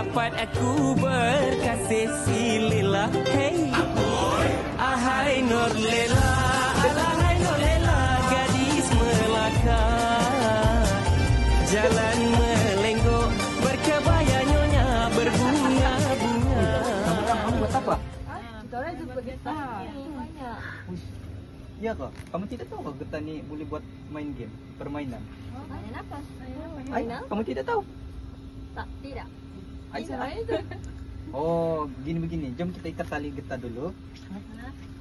dapat aku berkasih silila. Hey, ahai Nur Lela, alahai Nur Lela, gadis Melaka. Jalan melenggok, berkebaya nyonya, berbunga-bunga. Kamu buat apa? Kita orang jumpa getah. Banyak. Iya kok. Kamu tidak tahu kok getah ni boleh buat main game, permainan. Main apa? Ay, kamu tidak tahu? Tak, tidak. Ay, oh, begini. Jom kita ikat tali getah dulu.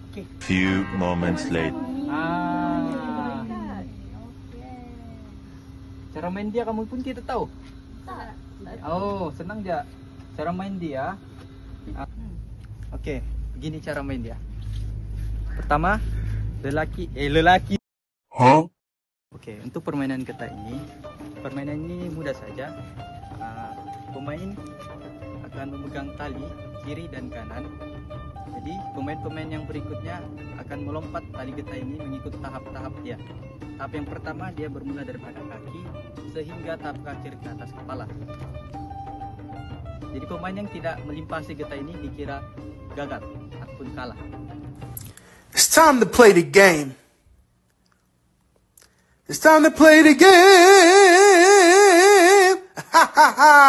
Okay. Few moments later. Ah, cara main dia kamu pun tidak tahu? Tak. Oh, senang je. Cara main dia. Okey, begini cara main dia. Pertama, lelaki. Huh? Okey, untuk permainan getah ini, permainan ini mudah saja. Pemain akan memegang tali kiri dan kanan. Jadi pemain-pemain yang berikutnya akan melompat tali getah ini mengikut tahap-tahap dia. Tahap yang pertama dia bermula daripada kaki sehingga tahap terakhir ke atas kepala. Jadi pemain yang tidak melimpasi getah ini dikira gagal ataupun kalah. It's time to play the game. It's time to play the game. Ha ha ha.